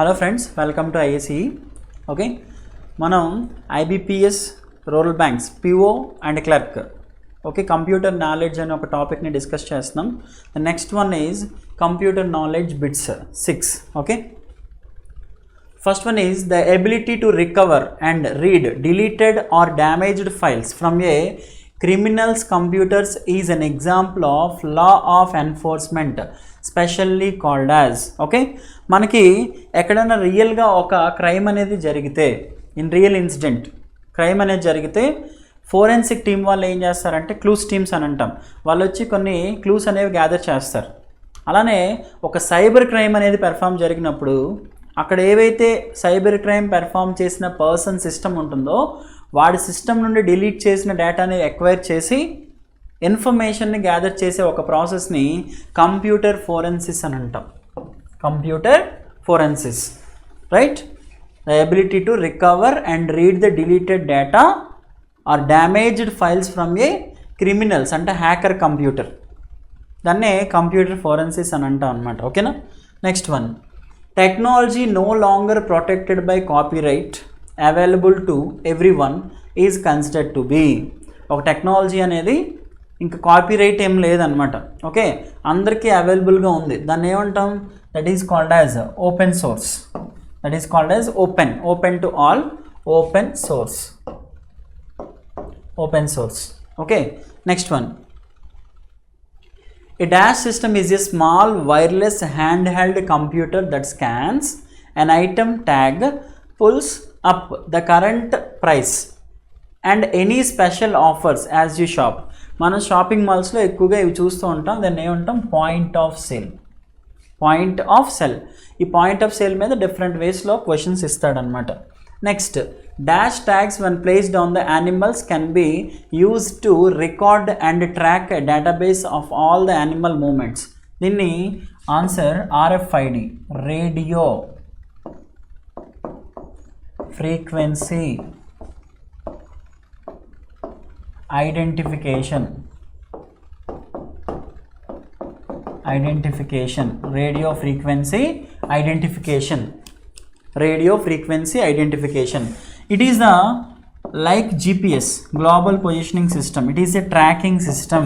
Hello friends, welcome to IAC. Okay, మనం IBPS rural banks PO and clerk okay computer knowledge అనే ఒక టాపిక్ని discuss చేస్తున్నాం. The next one is computer knowledge bits 6. Okay, first one is the ability to recover and read deleted or damaged files from a criminals computers is an example of law of enforcement specially called as. Okay, మనకి ఎక్కడైనా రియల్గా ఒక crime అనేది జరిగితే, in real incident crime అనేది జరిగితే forensic team వాళ్ళు ఏం చేస్తారంటే క్లూస్ టీమ్స్ అని అంటాం. వాళ్ళు వచ్చి కొన్ని క్లూస్ అనేవి గ్యాదర్ చేస్తారు. అలానే ఒక సైబర్ క్రైమ్ అనేది పెర్ఫామ్ జరిగినప్పుడు అక్కడ ఏవైతే సైబర్ క్రైమ్ పెర్ఫామ్ చేసిన పర్సన్ సిస్టమ్ ఉంటుందో వాడి సిస్టమ్ నుండి డిలీట్ చేసిన డేటాని ఎక్వైర్ చేసి ఇన్ఫర్మేషన్ని గ్యాదర్ చేసే ఒక ప్రాసెస్ని కంప్యూటర్ ఫోరెన్సిస్ అని అంటాం. Computer forensics, right? The ability to recover and read the deleted data or damaged files from a criminals అంటే హ్యాకర్ కంప్యూటర్, దాన్నే కంప్యూటర్ ఫోరెన్సిస్ అని అంటాం అనమాట. ఓకేనా? Next one, technology no longer protected by copyright available to everyone is considered to be. ఒక technology అనేది ఇంకా copyright ఏం లేదనమాట. ఓకే, అందరికీ అవైలబుల్గా ఉంది. దాన్ని ఏమంటాం? That is called as open source. That is called as open to all, open source. Open source. Okay, next one, a dash system is a small wireless handheld computer that scans an item tag, pulls up the current price and any special offers as you shop. మనం shopping మాల్స్లో ఎక్కువగా ఇవి చూస్తూ ఉంటాం. దాన్ని ఏమంటాం? Point of sale. Point of sale. ఈ point of sale మీద డిఫరెంట్ వేస్లో క్వశ్చన్స్ ఇస్తాడనమాట. Next, dash tags when placed on the animals can be used to record and track a database of all the animal movements. దీన్ని answer RFID, radio frequency identification. Radio frequency identification. Radio frequency identification. It is the like GPS, global positioning system. It is a tracking system.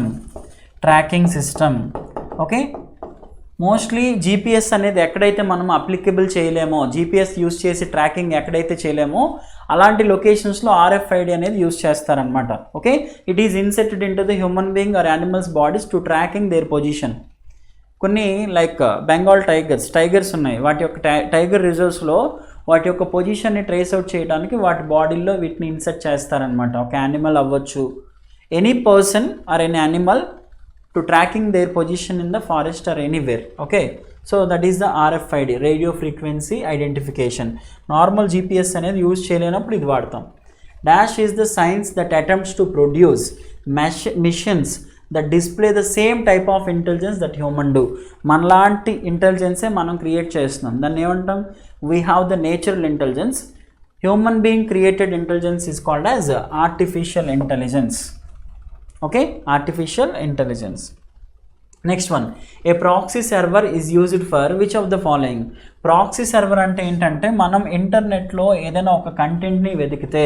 Okay, mostly GPS అనేది ఎక్కడైతే మనం applicable చేయలేమో, GPS use చేసి tracking ఎక్కడైతే చేయలేమో అలాంటి లొకేషన్స్లో RFID అనేది యూస్ చేస్తారనమాట. Okay, it is inserted into the human being or animals bodies to tracking their position. కొన్ని లైక్ బెంగాల్ టైగర్స్ ఉన్నాయి. వాటి యొక్క టైగర్ రిజర్వ్స్లో వాటి యొక్క పొజిషన్ని ట్రేస్ అవుట్ చేయడానికి వాటి బాడీల్లో వీటిని ఇన్సర్ట్ చేస్తారనమాట. ఒక యానిమల్ అవ్వచ్చు, any person or any animal to tracking their position in the forest or anywhere. Okay, so that is the RFID, radio frequency identification. Normal GPS అనేది యూజ్ చేయలేనప్పుడు ఇది వాడతాం. Dash is the science that attempts to produce machines that display the same type of intelligence that human do. మనలాంటి ఇంటెలిజెన్సే మనం create చేస్తున్నాం. దాన్ని ఏమంటాం? we have the natural intelligence. Human being created intelligence is called as artificial intelligence. Okay, artificial intelligence. Next one, a proxy server is used for which of the following? Proxy server అంటే ఏంటంటే మనం ఇంటర్నెట్లో ఏదైనా ఒక కంటెంట్ని వెతికితే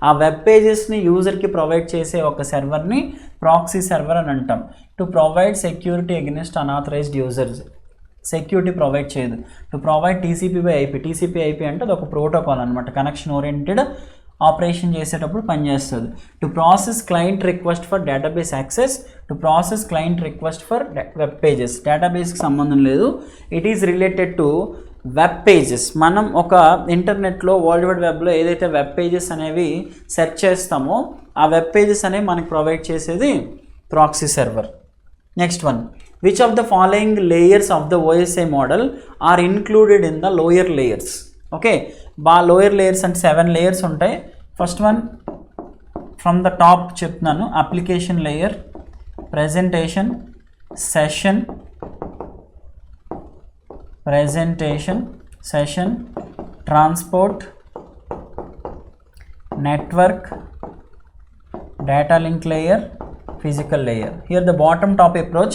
ఆ web పేజెస్ని యూజర్కి provide చేసే ఒక సర్వర్ని ప్రాక్సీ సర్వర్ అని అంటాం. To provide security against unauthorised users. Security provide చేయదు. To provide TCP/IP. TCP/IP అంటే అది ఒక ప్రోటోకాల్ అనమాట, కనెక్షన్ ఓరియంటెడ్ ఆపరేషన్ చేసేటప్పుడు పనిచేస్తుంది. To process client request for database access. To process client request for web pages. డేటాబేస్కి సంబంధం లేదు. It is related to web pages. మనం ఒక ఇంటర్నెట్లో వరల్డ్ వైడ్ వెబ్లో ఏదైతే వెబ్ పేజెస్ అనేవి సెర్చ్ చేస్తామో ఆ వెబ్ పేజెస్ అనేవి మనకి ప్రొవైడ్ చేసేది proxy server. Next one, which of the following layers of the OSI model are included in the lower layers? Okay, lower layers అంటే 7 లేయర్స్ ఉంటాయి. First one from the top చెప్తున్నాను. Application layer, presentation, session, transport, network, data link layer, physical layer. Here the bottom top approach,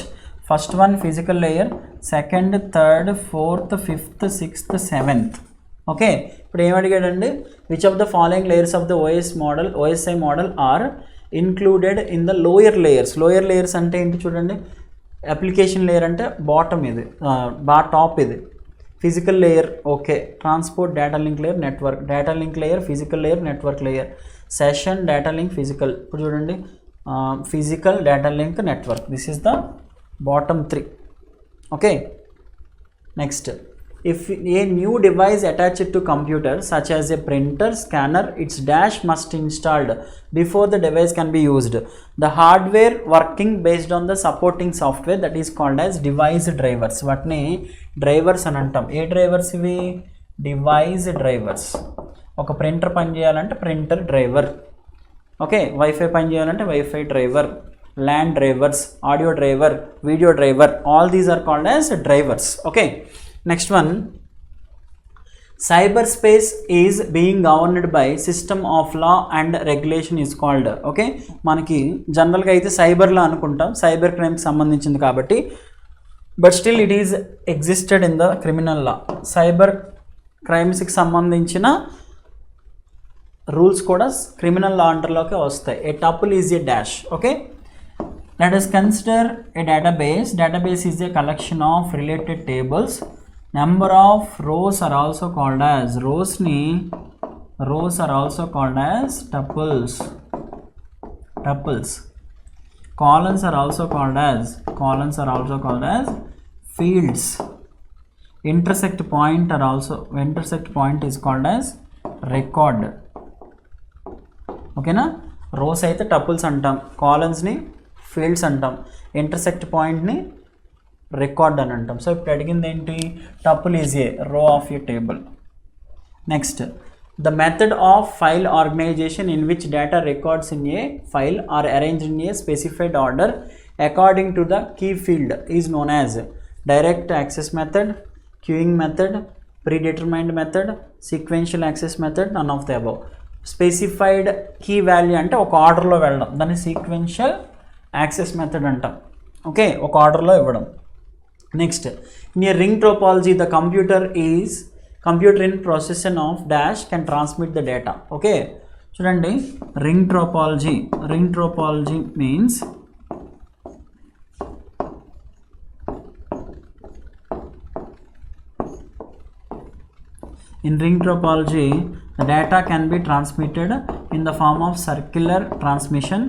first one physical layer, second, third, fourth, fifth, sixth, seventh. Okay, ఇప్పుడు ఏం అడిగాడండి, which of the following layers of the OSI model are included in the lower layers అంటే ఏంటి చూడండి, application layer అంటే bottom ఇది, top ఇది, physical layer, okay, transport data link layer, network layer, physical layer, network layer, session data link physical, ఇప్పుడు చూడండి physical data link network, this is the bottom 3. Okay, next, if a new device attached to computer such as a printer, scanner, its dash must installed before the device can be used. The hardware working based on the supporting software that is called as device drivers. వాటిని drivers అని అంటాం. ఏ drivers ఇవి, device drivers. ఒక printer పని చేయాలంటే printer driver, okay, wifi పని చేయాలంటే wifi driver, LAN drivers, audio driver, video driver, all these are called as drivers. Okay, next one, cyberspace is being governed by system of law and regulation is called. Okay, మనకి జనరల్గా అయితే సైబర్లో అనుకుంటాం, cyber క్రైమ్కి సంబంధించింది కాబట్టి, but still it is existed in the criminal law. Cyber క్రైమ్స్కి సంబంధించిన రూల్స్ కూడా క్రిమినల్ లా అండర్లోకి వస్తాయి. A tuple is a dash. Okay, let us consider a database is a collection of related tables. Number of rows are also called as tuples. Columns are also called as fields. Intersect point is called as record. ఓకేనా, rose అయితే tuples అంటాం, కాలమ్స్ని fields అంటాం, intersect పాయింట్ని record అని అంటాం. So ఇప్పుడు అడిగింది ఏంటి, tuple is a row of a table. Next, the method of file organisation in which data records in a file are arranged in a specified order according to the key field is known as direct access method, queuing method, predetermined method, sequential access method, none of the above. Specified key value అంటే ఒక ఆర్డర్లో వెళ్ళడం, దాన్ని sequential access method అంటాం. Okay, ఒక ఆర్డర్లో ఇవ్వడం. Next, in a ring topology the computer in possession of dash can transmit the data. Okay, చూడండి, ring topology means in ring topology the data can be transmitted in the form of circular transmission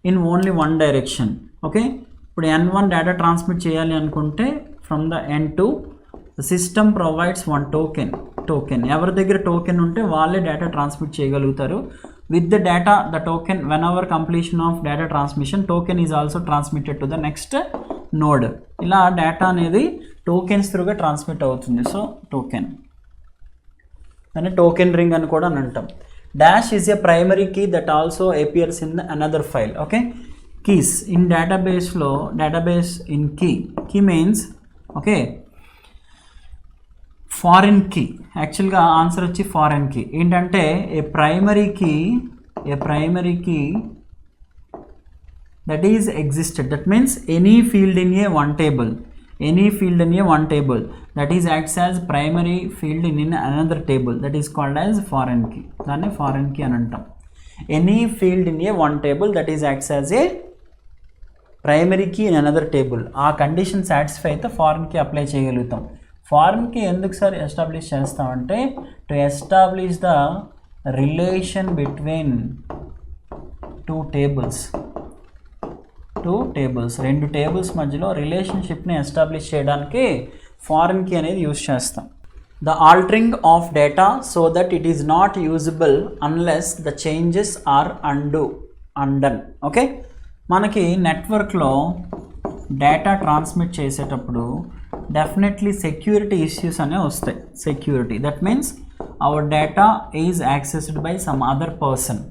in only one direction. Okay, ఇప్పుడు n1 data transmit చేయాలి అనుకుంటే from the n2 the system provides one token. ఎవరి దగ్గర token ఉంటే వాళ్ళే data transmit చేయగలుగుతారు. with the data the token, whenever completion of data transmission, token is also transmitted to the next node. ఇలా data అనేది tokens త్రూగా transmit అవుతుంది. So token అని టోకెన్ రింగ్ అని కూడా అని అంటాం. Dash is a primary key that also appears in another file. Okay, keys in database in key means okay foreign key. యాక్చువల్గా ఆన్సర్ వచ్చి ఫారిన్ కీ. ఏంటంటే a primary key that is existed, that means any field in a one table that is acts as primary field in another table, that is called as foreign key. దాన్ని foreign key అని అంటాం. Any field in a one table that is acts as a primary key in another table. ఆ condition satisfy అయితే foreign key apply చేయగలుగుతాం. Foreign key ఎందుకు sir establish చేస్తామంటే to establish the relation between two tables, రెండు tables మధ్యలో రిలేషన్షిప్ని establish చేయడానికి foreign key అనేది యూజ్ చేస్తాం. The altering of data so that it is not usable unless the changes are undone. Okay, మనకి నెట్వర్క్లో డేటా ట్రాన్స్మిట్ చేసేటప్పుడు డెఫినెట్లీ సెక్యూరిటీ ఇష్యూస్ అనేవి వస్తాయి. Security, that means hour data is accessed by some other person.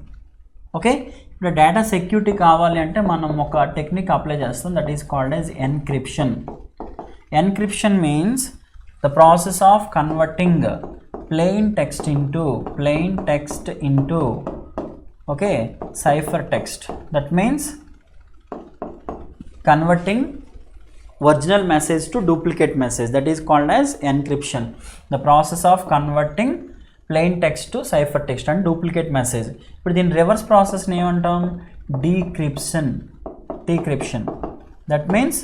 Okay, ఇప్పుడు data security కావాలి అంటే మనం ఒక టెక్నిక్ అప్లై చేస్తాం, that is called as encryption. Encryption means the process of converting plain text into okay cipher text. That means converting original message to duplicate message, that is called as encryption. The process of converting plain text to cipher text and duplicate message. ఇప్పుడు దీని reverse ప్రాసెస్ని ఏమంటాం? Decryption. That means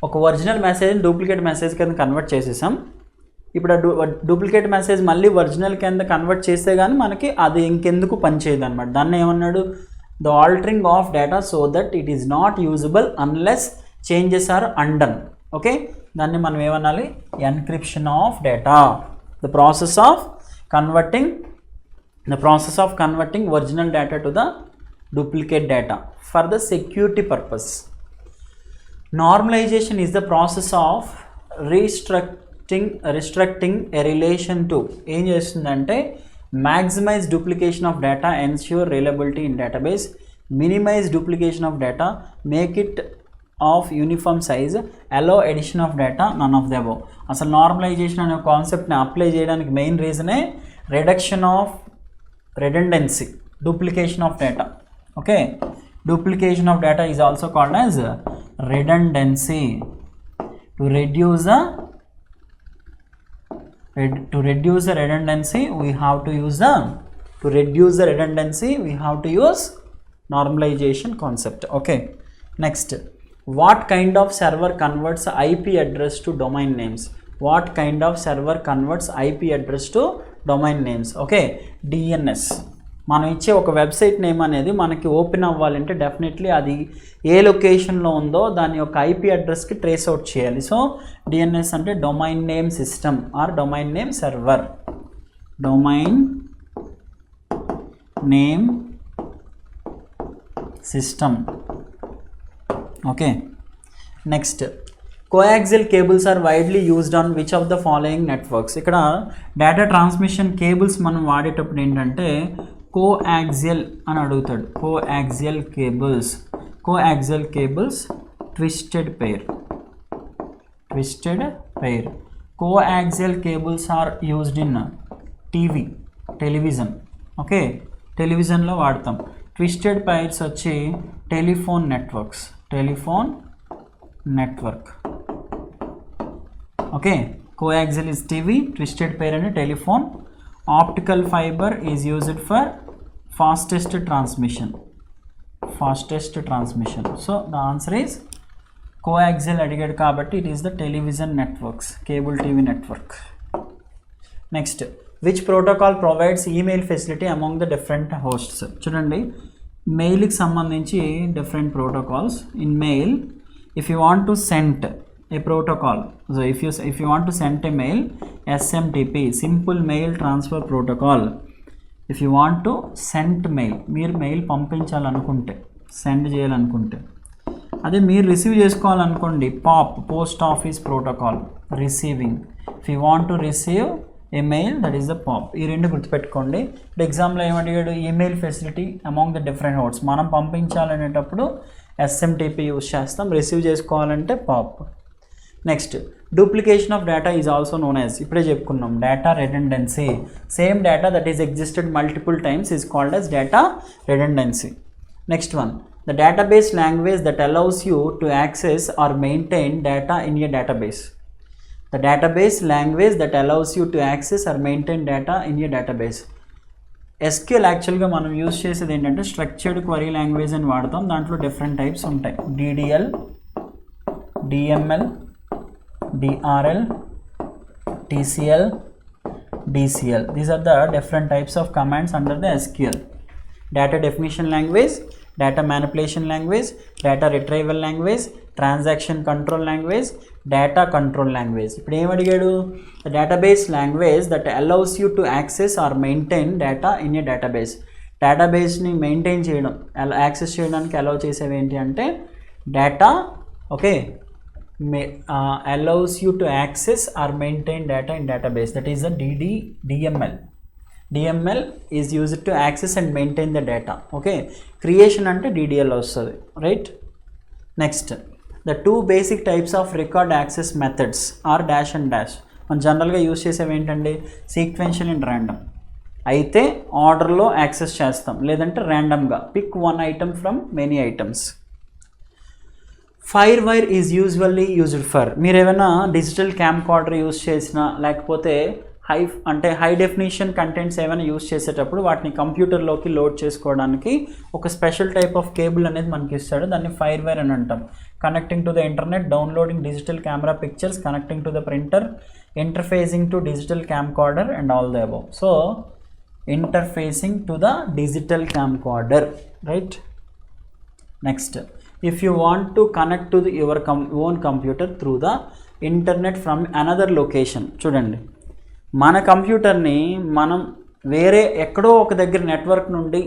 ఒక original మెసేజ్ని duplicate message కింద convert చేసేసాం. ఇప్పుడు ఆ డూప్లికేట్ మెసేజ్ మళ్ళీ ఒరిజినల్ కింద కన్వర్ట్ చేస్తే కానీ మనకి అది ఇంకెందుకు పనిచేయదు అనమాట. దాన్ని ఏమన్నాడు? The altering of data so that it is not usable unless changes are undone. Okay, దాన్ని మనం ఏమనాలి? Encryption of data. The process of converting original data to the duplicate data for the security purpose. Normalization is the process of restricting a relation to ఏం చేస్తుందంటే maximize duplication of data, ensure reliability in database, minimize duplication of data, make it of uniform size, allow addition of data, none of the above. అసలు normalisation అనే కాన్సెప్ట్ని apply చేయడానికి main రీజనే reduction of redundancy, duplication of data. Okay, duplication of data is also called as redundancy. To reduce the redundancy we have to use normalization concept. Okay, next, what kind of server converts IP address to domain names? What kind of server converts IP address to domain names? Okay, DNS. మనం ఇచ్చే ఒక website name అనేది మనకి open అవ్వాలంటే definitely అది ఏ లొకేషన్లో ఉందో దాని యొక్క ఐపీ అడ్రస్కి ట్రేస్ అవుట్ చేయాలి. సో డిఎన్ఎస్ అంటే domain name system or domain name server. Domain name system. Okay, next, coaxial cables are widely used on which of the following networks. ఇక్కడ డేటా ట్రాన్స్మిషన్ కేబుల్స్ మనం వాడేటప్పుడు ఏంటంటే coaxial అని అడుగుతాడు. Coaxial cables twisted pair. Coaxial cables are used in television. Okay, టెలివిజన్లో వాడతాం. Twisted pairs వచ్చి telephone network. Okay, coaxial is TV, twisted pair and telephone. Optical fiber is used for fastest transmission. So the answer is coaxial అడిగాడు కాబట్టి it is the television networks, cable TV network. Next, which protocol provides email facility among the different hosts? చూడండి, మెయిల్కి సంబంధించి different protocols. In mail, if you want to send a protocol, so if you want to send a mail, SMTP, simple mail transfer protocol. If you want to send mail, మీరు mail పంపించాలనుకుంటే, send చేయాలనుకుంటే, అదే మీరు receive చేసుకోవాలనుకోండి, POP, post office protocol, receiving. If you want to receive a mail, that is the POP. ఈ రెండు గుర్తుపెట్టుకోండి. ఇప్పుడు ఎగ్జామ్లో ఏమడిగాడు? Email facility among the different hosts. మనం పంపించాలనేటప్పుడు SMTP యూజ్ చేస్తాం, రిసీవ్ చేసుకోవాలంటే POP. Next, duplication of data is also known as, ఇప్పుడే చెప్పుకున్నాం, data redundancy. Same data that is existed multiple times is called as data redundancy. Next one, the database language that allows you to access or maintain data in a database. The database language that allows you to access or maintain data in a database. SQL యాక్చువల్గా మనం use చేసేది ఏంటంటే structured query language అని వాడతాం. దాంట్లో different types ఉంటాయి. DDL, DML, DRL, TCL, DCL. These are the different types of commands under the SQL. Data definition language, data manipulation language, data retrieval language, transaction control language, data control language. ఇప్పుడు ఏం అడిగాడు? The database language that allows you to access or maintain data in a database. డేటాబేస్ని maintain చేయడం, access చేయడానికి allow చేసేవి ఏంటి అంటే data. Okay, allows you to access or maintain data in database, that is the DML. DML is used to access and maintain the data. Okay, creation ante DDL వస్తుంది, right? Next, the two basic types of record access methods are dash and dash. మనం జనరల్గా use చేసేవి ఏంటంటే sequential and random. అయితే ఆర్డర్లో access చేస్తాం, లేదంటే ర్యాండమ్గా pick one item from many items. Fire wire is usually used for, మీరు ఏమైనా డిజిటల్ క్యామ్ కార్డర్ యూజ్ చేసినా, లేకపోతే హై డెఫినేషన్ కంటెంట్స్ ఏమైనా యూస్ చేసేటప్పుడు వాటిని కంప్యూటర్లోకి లోడ్ చేసుకోవడానికి ఒక స్పెషల్ టైప్ ఆఫ్ కేబుల్ అనేది మనకి ఇస్తాడు. దాన్ని ఫైర్వేర్ అని అంటాం. Connecting to the internet, downloading digital camera pictures, connecting to the printer, interfacing to digital camcorder and all the above. So interfacing to the digital camcorder, right. Next, if you want to connect to your own computer through the internet from another location, చూడండి, మన కంప్యూటర్ని మనం వేరే ఎక్కడో ఒక దగ్గర network నుండి,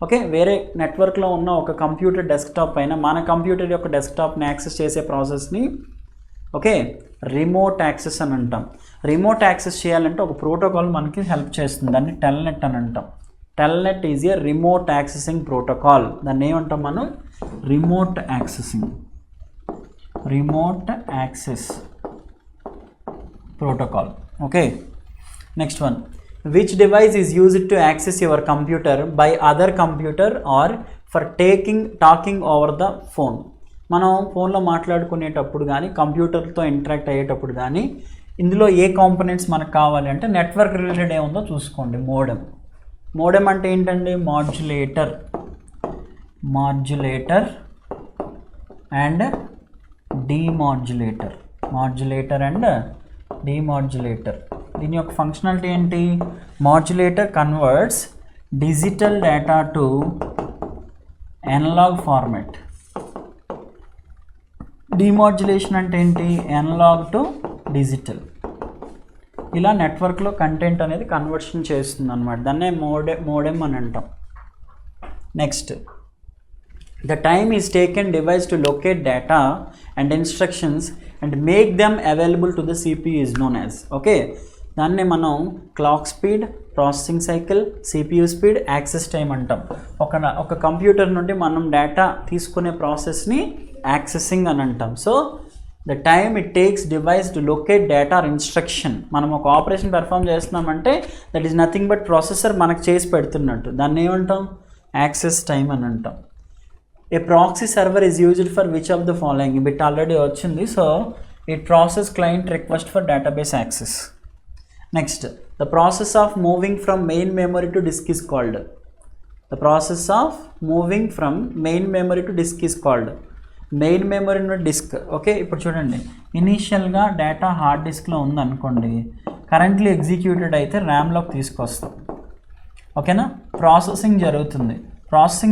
okay, వేరే నెట్వర్క్లో ఉన్న ఒక కంప్యూటర్ డెస్క్టాప్ పైన మన కంప్యూటర్ యొక్క డెస్క్టాప్ని యాక్సెస్ చేసే ప్రాసెస్ని, ఓకే, రిమోట్ యాక్సెస్ అని అంటాం. రిమోట్ యాక్సెస్ చేయాలంటే ఒక ప్రోటోకాల్ మనకి హెల్ప్ చేస్తుంది. దాన్ని టెల్నెట్ అని అంటాం. Telnet is a remote accessing protocol. దాన్ని ఏమంటాం మనం? Remote accessing, remote access protocol. Okay, next one, which device is used to access your computer by other computer are for talking over the phone. మనం ఫోన్లో మాట్లాడుకునేటప్పుడు కానీ కంప్యూటర్తో interact అయ్యేటప్పుడు కానీ ఇందులో ఏ components మనకు కావాలి అంటే నెట్వర్క్ రిలేటెడ్ ఏముందో చూసుకోండి. మోడెమ్ అంటే ఏంటండి? Modulator and demodulator. దీని యొక్క ఫంక్షనాలిటీ ఏంటి? Modulator converts digital data to analog format. Demodulation అంటే ఏంటి? Analog to digital. ఇలా నెట్వర్క్లో కంటెంట్ అనేది కన్వర్షన్ చేస్తుంది అనమాట. దాన్నే మోడెమ్ అని అంటాం. Next, the time is taken device to locate data and instructions and make them available to the CPU is known as. Okay, దాన్నే మనం clock speed, processing cycle, CPU speed, access time అంటాం. ఒక computer నుండి మనం data తీసుకునే ప్రాసెస్ని accessing అని అంటాం. So the time it takes device to locate data or instruction. మనం ఒక ఆపరేషన్ పెర్ఫామ్ చేస్తున్నామంటే that is nothing but processor మనకు చేసి పెడుతున్నట్టు. దాన్ని ఏమంటాం? యాక్సెస్ టైం అని అంటాం. A proxy server is used for which of the following. Bit already వచ్చింది. So it process client request for database access. Next, the process of moving from main memory to disk is called. Main memory నుండి disc. Okay, ఇప్పుడు చూడండి, ఇనీషియల్గా data hard డిస్క్లో ఉందనుకోండి, currently executed అయితే ర్యామ్లోకి తీసుకొస్తాం. ఓకేనా? ప్రాసెసింగ్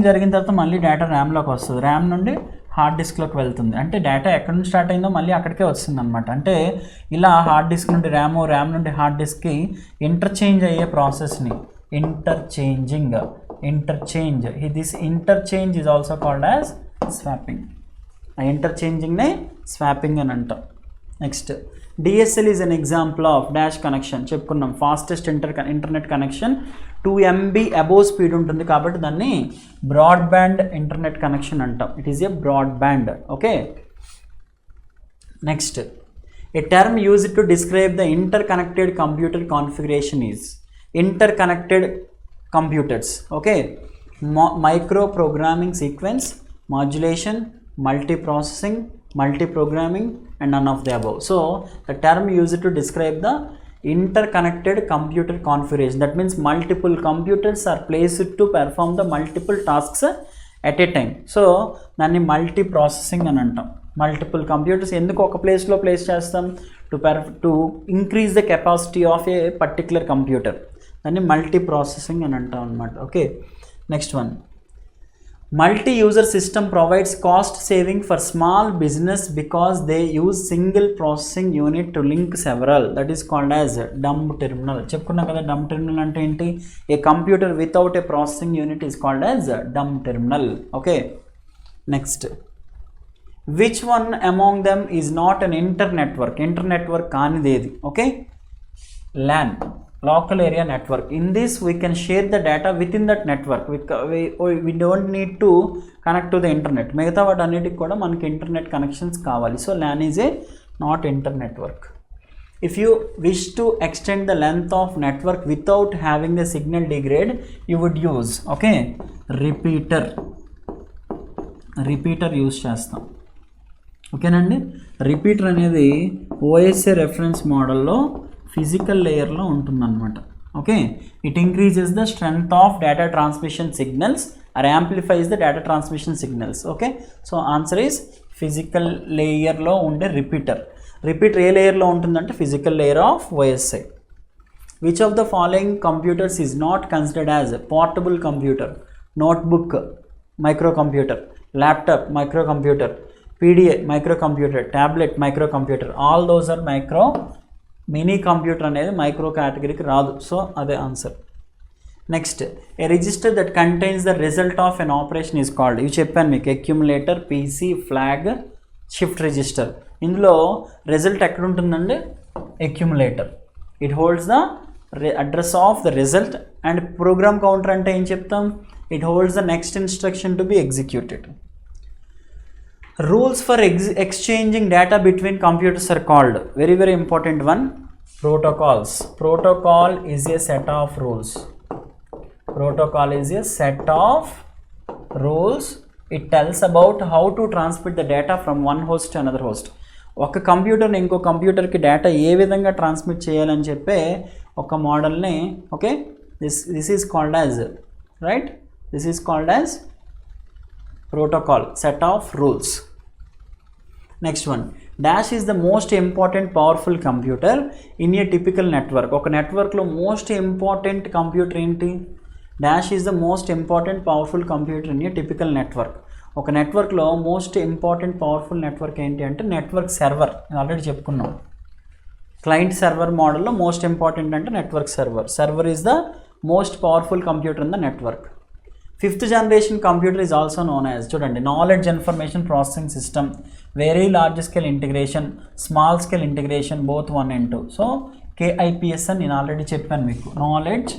జరిగిన తర్వాత మళ్ళీ డేటా ర్యామ్లోకి వస్తుంది. ర్యామ్ నుండి హార్డ్ డిస్క్లోకి వెళ్తుంది. అంటే డేటా ఎక్కడి నుంచి స్టార్ట్ అయిందో మళ్ళీ అక్కడికే వస్తుంది అనమాట. అంటే ఇలా హార్డ్ డిస్క్ నుండి ర్యామ్ నుండి హార్డ్ డిస్క్కి ఇంటర్చేంజ్ అయ్యే ప్రాసెస్ని interchange this interchange is also called as swapping. ఆ ఇంటర్చేంజింగ్నే స్వాపింగ్ అని అంటాం. Next, DSL is an example of dash connection. చెప్పుకున్నాం, fastest internet connection 2 MB above speed ఉంటుంది కాబట్టి దాన్ని బ్రాడ్బ్యాండ్ ఇంటర్నెట్ కనెక్షన్ అంటాం. It is a broadband. Okay, next, a term used to describe the interconnected computer configuration is interconnected computers. Okay, micro programming sequence, modulation, multiprocessing, multiprogramming and none of the above. So the term used to describe the interconnected computer configuration, that means multiple computers are placed to perform the multiple tasks at a time. So దాన్ని multiprocessing అని అంటాం. Multiple computers ఎందుకు ఒక ప్లేస్లో place చేస్తాం? To increase the capacity of A particular computer. దాన్ని మల్టీప్రాసెసింగ్ అని అంటాం అనమాట. Okay, next one, multi-user system provides cost saving for small business because they use single processing unit to link several. That is called as dumb terminal. చెప్పుకున్నాం కదా, dumb terminal అంటే ఏంటి? A computer without a processing unit is called as dumb terminal. Okay, next, which one among them is not an internetwork? Internetwork కానిదేది? Okay, LAN, local area network. In this we can share the data within that network. We don't need to connect to the internet. మిగతా వాటన్నిటికి కూడా మనకి internet connections కావాలి. So LAN is a not internetwork. If you wish to extend the length of network without having the signal degrade, you would use, okay, repeater use చేస్తాం. ఓకేనండి, repeater అనేది OSI reference మోడల్లో physical లేయర్లో ఉంటుందన్నమాట. Okay, it increases the strength of data transmission signals or amplifies the data transmission signals. Okay, so answer is physical లేయర్లో ఉండే repeater. Repeater ఏ లేయర్లో ఉంటుందంటే physical layer of OSI. Which of the following computers is not considered as portable computer? Notebook micro computer, laptop micro computer, PDA micro computer, tablet micro computer. All those are micro. Mini computer అనేది micro కేటగిరీకి రాదు, so అదే answer. Next, a register that contains the result of an operation is called. ఇవి చెప్పాను మీకు, accumulator, PC, flag, shift register. ఇందులో result ఎక్కడ ఉంటుందండి? Accumulator. It holds the address of the result. And program counter అంటే ఏం చెప్తాం? It holds the next instruction to be executed. Rules for exchanging data between computers are called. Very, very important one. Protocols. Protocol is a set of rules. Protocol is a set of rules. It tells about how to transmit the data from one host to another host. ఒక కంప్యూటర్ని ఇంకో కంప్యూటర్కి data ఏ విధంగా transmit చేయాలని చెప్పే ఒక మోడల్ని, okay, this is called as, right, this is called as protocol, set of rules. Next one, dash is the most important powerful computer in a typical network. ఒక నెట్వర్క్లో most important computer ఏంటి? Dash is the most important powerful computer in a typical network. ఒక నెట్వర్క్లో most important powerful network ఏంటి అంటే network server. Already చెప్పుకున్నాం, client server మోడల్లో most important అంటే network server. Server is the most powerful computer in the network. Fifth generation computer is also known as, చూడండి, knowledge information processing system, very large scale integration, small scale integration, both 1 and 2. So KIPS అని నేను already చెప్పాను మీకు, knowledge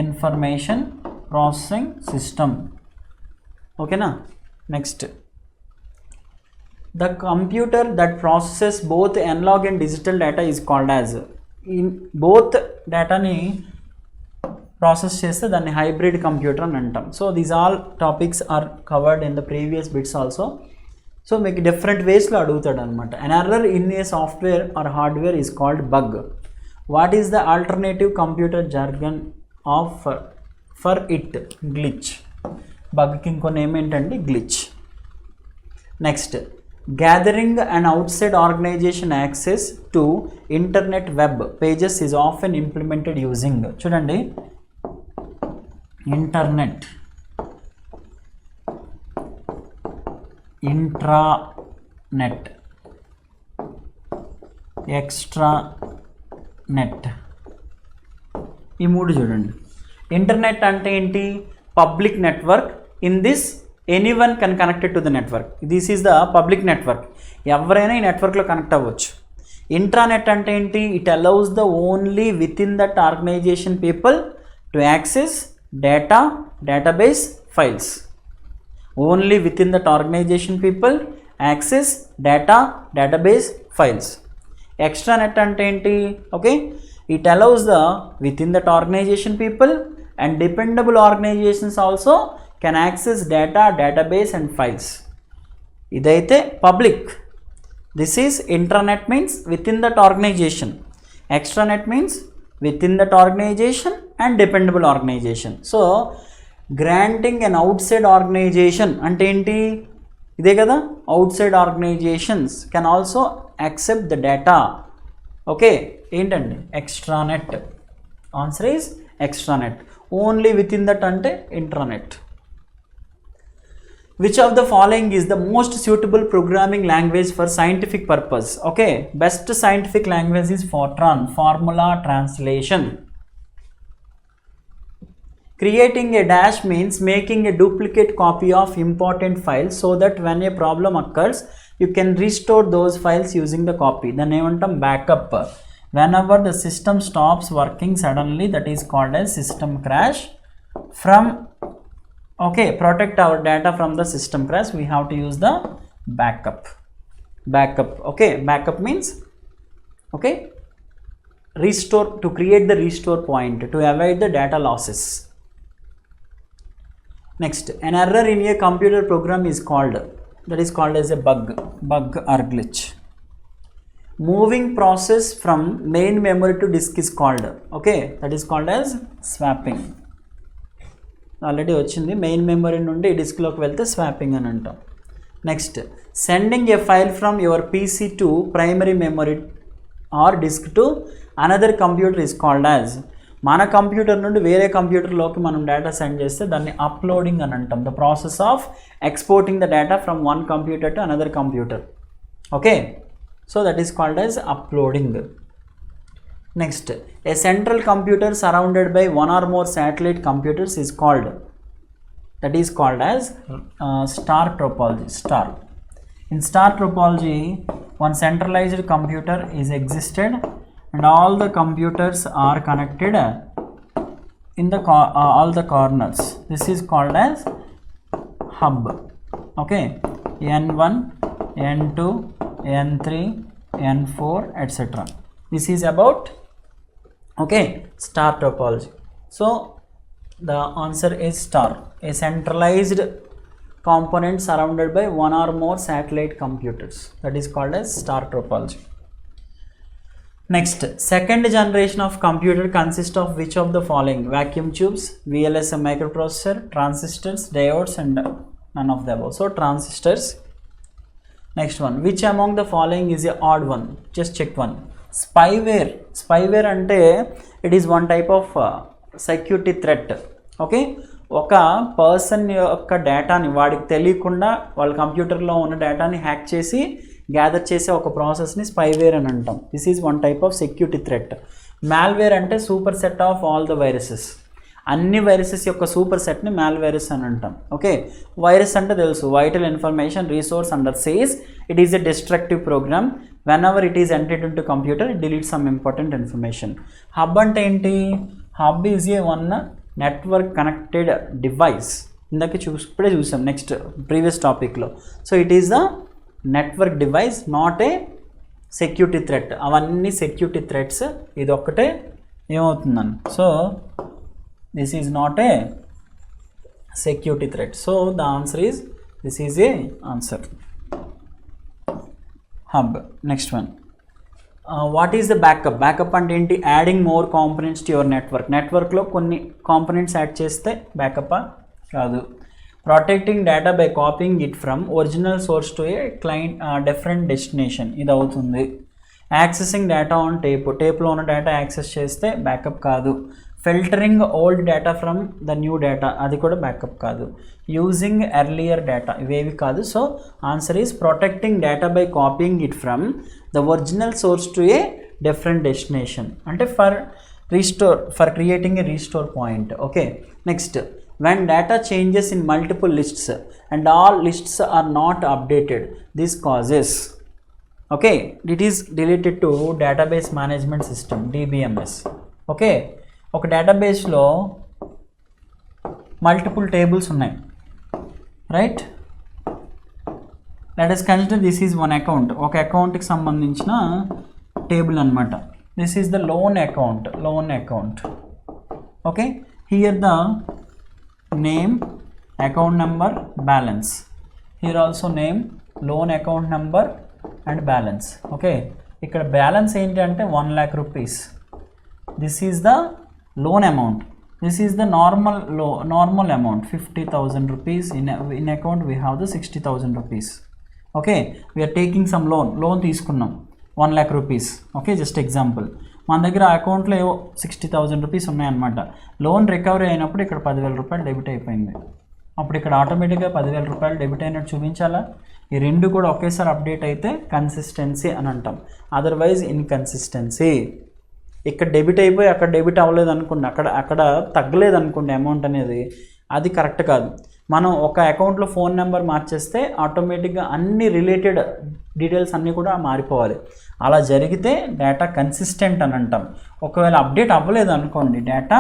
information processing system. ఓకేనా? Next, the computer that processes both analog and digital data is called as. Both డేటాని process చేస్తే దాన్ని hybrid computer అని అంటాం. So these all topics are covered in the previous bits also. So మీకు different వేస్లో అడుగుతాడు అనమాట. An error in a software or hardware is called bug. What is the alternative computer jargon of for it? Glitch. బగ్కి ఇంకో name ఏంటంటే glitch. Next, gathering and outside organization access to internet web pages is often implemented using, చూడండి, internet, intranet, extranet. ఈ మూడు చూడండి. Internet అంటే ఏంటి? Public network. In this anyone can connected to the network. This is the public network. ఎవరైనా ఈ నెట్వర్క్లో connect అవ్వచ్చు. ఇంట్రానెట్ అంటే ఏంటి? It allows the only with in that organization people to access data, database, files. Only within that organization people access data, database, files. Extranet ante enti? Okay, it allows the within that organization people and dependable organizations also can access data, database and files. Idaithe public. This is intranet, means within that organization. Extranet means within that organization and dependable organization. So granting an outside organization ante enti? Ide kada, outside organizations can also accept the data. Okay, ఏంటండి? extranet. Answer is extranet. Only within that ante intranet. Which of the following is the most suitable programming language for scientific purpose? Okay, best scientific language is Fortran, formula translation. Creating a dash means making a duplicate copy of important files so that when a problem occurs, you can restore those files using the copy. Then evantam backup. Whenever the system stops working suddenly, that is called as system crash. From protect our data from the system crash, we have to use the backup. Okay, backup means restore, to create the restore point to avoid the data losses. Next, an error in a computer program is called, that is called as a bug or glitch. Moving process from main memory to disk is called, okay, that is called as swapping. Already వచ్చింది, main memory నుండి డిస్క్లోకి వెళ్తే swapping అని అంటాం. Next, sending a file from your PC to primary memory or disk to another computer is called as, మన computer నుండి వేరే కంప్యూటర్లోకి మనం డేటా సెండ్ చేస్తే దాన్ని అప్లోడింగ్ అని అంటాం. The process of exporting the data from one computer to another computer, okay, so that is called as uploading. Next, A central computer surrounded by one or more satellite computers is called, that is called as star topology. Star, in star topology, one centralized computer is existed and all the computers are connected in the all the corners. This is called as hub, okay, n1, n2, n3, n4, etc. This is about, okay, star topology. So the answer is star, a centralized component surrounded by one or more satellite computers, that is called as star topology. Next, second generation of computer consists of which of the following? Vacuum tubes, VLSI microprocessor, transistors, diodes, and none of the above. So transistors. Next one, which among the following is a odd one? Just check one. Spyware. Spyware ante it is one type of security threat, okay, ఒక person యొక్క డేటాని వాడికి తెలియకుండా వాళ్ళ కంప్యూటర్లో ఉన్న డేటాని hack చేసి గ్యాదర్ చేసే ఒక ప్రాసెస్ని స్పైవేర్ అని అంటాం. This is one type of security threat. Malware అంటే super set of all the viruses, అన్ని వైరసెస్ యొక్క సూపర్ సెట్ని మాల్వైరస్ అని అంటాం, ఓకే. వైరస్ అంటే తెలుసు, vital information resource under siege it is a destructive program. whenever it is entered into computer it deletes some important information. Hub అంటే ఏంటి? Hub is a one network connected device. ఇందాక ఇప్పుడే చూసాం next previous టాపిక్లో. So it is the network device, not a security threat. అవన్నీ security threats, ఇది ఒక్కటే ఏమవుతుందని. So this is not a security threat. So the answer is this is a answer. Hub. Next one, what is the backup? Backup అంటే ఏంటి? Adding more components to your network. నెట్వర్క్లో కొన్ని components add చేస్తే backup కాదు. Protecting data by copying it from original source to a client different destination, ఇది అవుతుంది. Accessing data on టేప్లో ఉన్న డేటా యాక్సెస్ చేస్తే బ్యాకప్ కాదు. Filtering old data from the new data, అది కూడా బ్యాకప్ కాదు. యూజింగ్ ఎర్లియర్ డేటా, ఇవేవి కాదు. So answer is protecting data by copying it from the original source to a different destination, అంటే for creating a restore point. Okay. Next, when data changes in multiple lists and all lists are not updated, this causes, okay, it is related to database management system, DBMS. okay, ఒక డేటాబేస్లో multiple tables ఉన్నాయి, right? Let us consider this is one account. ఒక అకౌంట్కి సంబంధించిన table అనమాట. This is the loan account. Okay, here the name, account number, balance. Here also name, loan account number and balance. Okay, ఇక్కడ balance ఏంటి అంటే 1 lakh rupees. This is the loan amount. This is the normal amount 50,000 rupees. In account we have the 60,000 rupees. Okay, we are taking some loan తీసుకున్నాం 1 lakh rupees. Okay, just example. మన దగ్గర అకౌంట్లో ఏవో 60,000 rupees ఉన్నాయన్నమాట. Loan recovery అయినప్పుడు ఇక్కడ 10,000 రూపాయలు debit అయిపోయింది. అప్పుడు ఇక్కడ ఆటోమేటిక్గా 10,000 రూపాయలు డెబిట్ అయినట్టు చూపించాలా? ఈ రెండు కూడా ఒకేసారి అప్డేట్ అయితే కన్సిస్టెన్సీ అని అంటాం, అదర్వైజ్ ఇన్కన్సిస్టెన్సీ. ఇక్కడ డెబిట్ అయిపోయి అక్కడ డెబిట్ అవ్వలేదు అనుకోండి, అక్కడ తగ్గలేదు అనుకోండి అమౌంట్ అనేది, అది కరెక్ట్ కాదు. మనం ఒక అకౌంట్లో ఫోన్ నెంబర్ మార్చేస్తే ఆటోమేటిక్గా అన్ని రిలేటెడ్ డీటెయిల్స్ అన్నీ కూడా మారిపోవాలి. అలా జరిగితే డేటా కన్సిస్టెంట్ అని అంటాం. ఒకవేళ అప్డేట్ అవ్వలేదు అనుకోండి, డేటా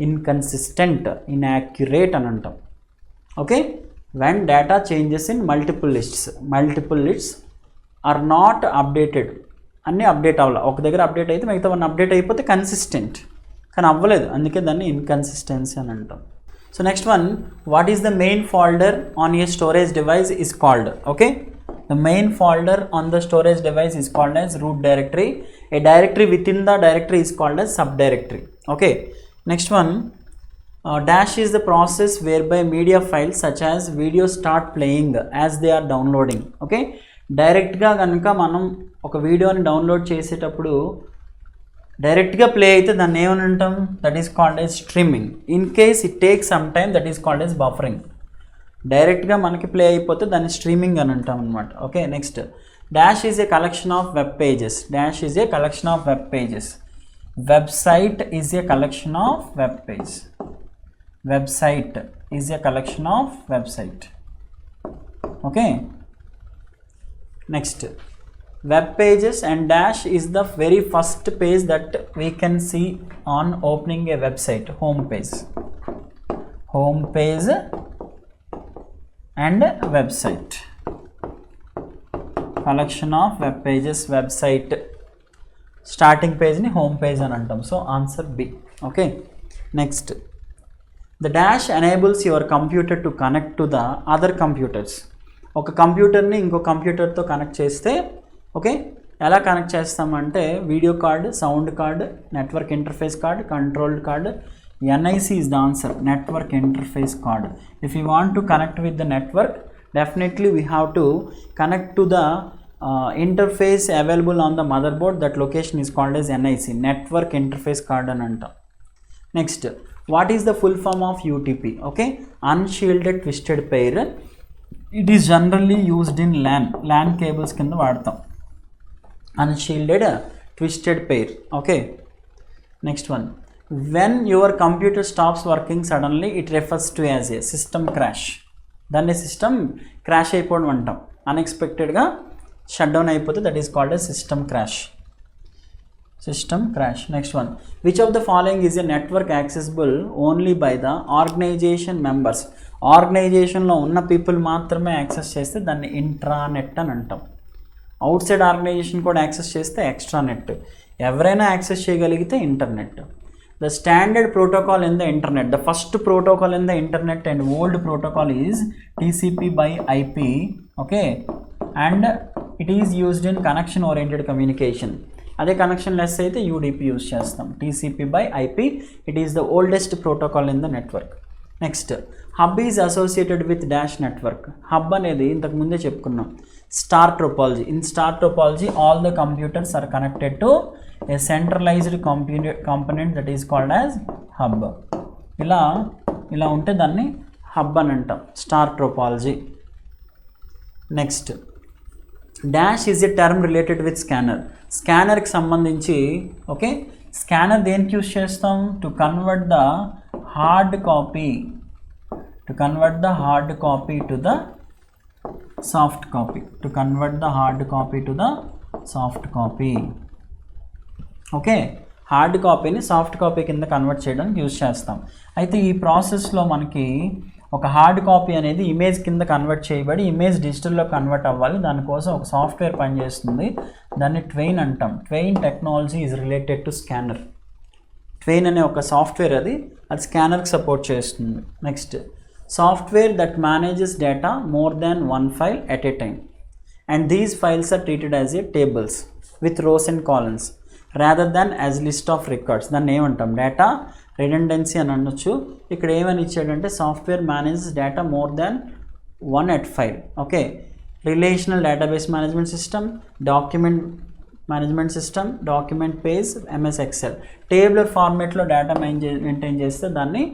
ఇన్కన్సిస్టెంట్, ఇన్యాక్యురేట్ అని అంటాం. Okay, when data changes in multiple lists are not updated, అన్నీ అప్డేట్ అవ్వాలి. ఒక దగ్గర అప్డేట్ అయితే మిగతా వన్ అప్డేట్ అయిపోతే కన్సిస్టెంట్, కానీ అవ్వలేదు, అందుకే దాన్ని ఇన్కన్సిస్టెన్సీ అని అంటాం. So next one, what is the main folder on a storage device is called? Okay, The main folder on the storage device is called as root directory. A directory within the directory is called as subdirectory. Okay, next one, dash is the process whereby media files such as videos start playing as they are downloading. Okay, డైరెక్ట్గా కనుక మనం ఒక వీడియోని download చేసేటప్పుడు డైరెక్ట్గా play అయితే దాన్ని ఏమని అంటాం, that is called as streaming. In case it take some time, that is called as buffering. డైరెక్ట్గా మనకి ప్లే అయిపోతే దాన్ని స్ట్రీమింగ్ అని అంటాం అనమాట. Okay, next, dash is A collection of web pages. Dash is A collection of web pages. Website is a collection of web page. Website is a collection of website. Okay, next, web pages and dash is the very first page that we can see on opening a website. Home page and website. Collection of web pages, website. Starting page ni home page అని అంటాం. So answer B. Okay, next, the dash enables your computer to connect to the other computers. ఒక కంప్యూటర్ని ఇంకో కంప్యూటర్తో connect చేస్తే, okay, ఎలా connect చేస్తామంటే video card, sound card, network interface card, controlled card. NIC is the answer, network interface card. If you want to connect with the network, definitely we have to connect to the interface available on the motherboard. That location is called as NIC, network interface card అని అంటాం. Next, what is the full form of UTP? Okay, unshielded twisted pair. It is generally used in LAN cables కింద వాడతాం. Unshielded twisted pair. Okay, next one, when your computer stops working suddenly, it refers to as a system crash. దాన్ని system crash అయిపోవడం అంటాం. అన్ఎక్స్పెక్టెడ్గా shut down అయిపోతే that is called a system crash. Next one, which of the following is a network accessible only by the organization members. ఆర్గనైజేషన్లో ఉన్న people మాత్రమే access చేస్తే దాన్ని ఇంట్రానెట్ అని అంటాం. అవుట్ సైడ్ ఆర్గనైజేషన్ కూడా యాక్సెస్ చేస్తే ఎక్స్ట్రానెట్. ఎవరైనా యాక్సెస్ చేయగలిగితే internet. The standard protocol in the internet, the first protocol in the internet and old protocol is TCP/IP. Okay, and it is used in connection oriented communication. అదే connection less అయితే UDP use చేస్తాం. TCP/IP, it is the oldest protocol in the network. Next, hub is associated with dash network. Hub అనేది ఇంతకు ముందే చెప్పుకున్నాం, star topology. In star topology all the computers are connected to a centralized component that is called as hub. ఇలా ఉంటే దాన్ని hub అని అంటాం, star topology. Next, dash is a term related with scanner. స్కానర్కి సంబంధించి, ఓకే, స్కానర్ దేనికి use చేస్తాం, to convert the hard copy to the soft copy. Okay, hard కాపీని సాఫ్ట్ కాపీ కింద కన్వర్ట్ చేయడానికి యూజ్ చేస్తాం. అయితే ఈ ప్రాసెస్లో మనకి ఒక హార్డ్ కాపీ అనేది ఇమేజ్ కింద కన్వర్ట్ చేయబడి ఇమేజ్ డిజిటల్లో కన్వర్ట్ అవ్వాలి. దానికోసం ఒక సాఫ్ట్వేర్ పనిచేస్తుంది, దాన్ని ట్వైన్ అంటాం. Twain technology is related to scanner. Twain అనే ఒక సాఫ్ట్వేర్ అది స్కానర్కి సపోర్ట్ చేస్తుంది. Next, software that manages data more than one file at a time and these files are treated as a tables with rows and columns rather than as list of records. దాన్ని ఏమంటాం, data redundancy అని అనొచ్చు. ఇక్కడ ఏమని ఇచ్చాడంటే software manages data more than one at file. Okay, relational database management system, document management system, document page, MS excel. Tabular ఫార్మేట్లో data maintain చేస్తే దాన్ని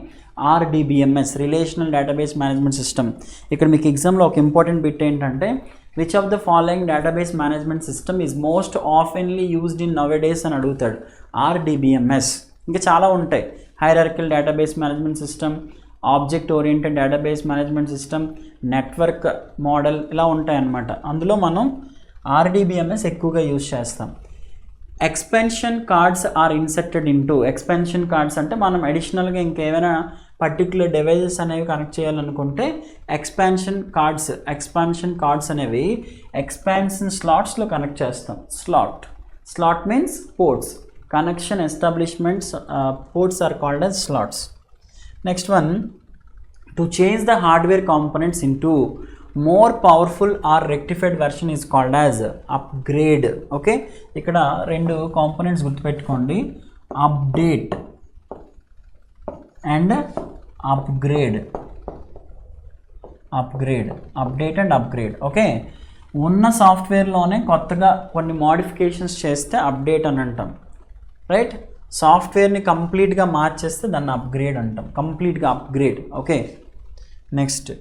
RDBMS, relational database management system. ఇక్కడ మీకు ఎగ్జామ్లో ఒక ఇంపార్టెంట్ బిట్ ఏంటంటే which of the following database management system is most oftenly used in now days అని అడుగుతాడు. RDBMS. ఇంకా చాలా ఉంటాయి, hierarchical database management system, object oriented database management system, network model, ఇలా ఉంటాయన్నమాట. అందులో మనం RDBMS ఎక్కువగా యూజ్ చేస్తాం. Expansion cards are inserted into. Expansion cards అంటే మనం అడిషనల్గా ఇంకేమైనా పర్టిక్యులర్ డివైజెస్ అనేవి కనెక్ట్ చేయాలనుకుంటే ఎక్స్పాన్షన్ కార్డ్స్ అనేవి ఎక్స్పాన్షన్ స్లాట్స్లో కనెక్ట్ చేస్తాం. Slot means ports. Connection establishments ports are called as slots. Next one, to change the hardware components into more powerful or rectified version is called as upgrade. Okay, ఇక్కడ రెండు components గుర్తుపెట్టుకోండి, update and upgrade. Update and upgrade. Okay, ఉన్న సాఫ్ట్వేర్లోనే కొత్తగా కొన్ని modifications చేస్తే update అని అంటాం, రైట్. సాఫ్ట్వేర్ని కంప్లీట్గా మార్చేస్తే దాన్ని అప్గ్రేడ్ అంటాం, కంప్లీట్గా upgrade. Okay, next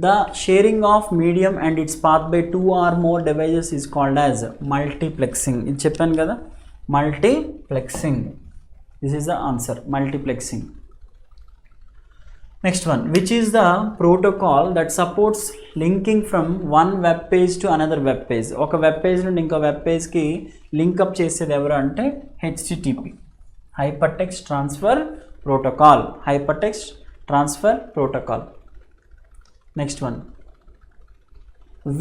the sharing of medium and it's path by 2 or more devices is called as multiplexing. ఇది చెప్పాను కదా, multiplexing. This is the answer, multiplexing. Next one, which is the protocol that supports linking from one web page to another web page? ఒక web page నుండి ఇంకో web పేజ్కి link up చేసేది ఎవరు అంటే HTTP, hyper text transfer protocol. Hyper text transfer protocol. Next one,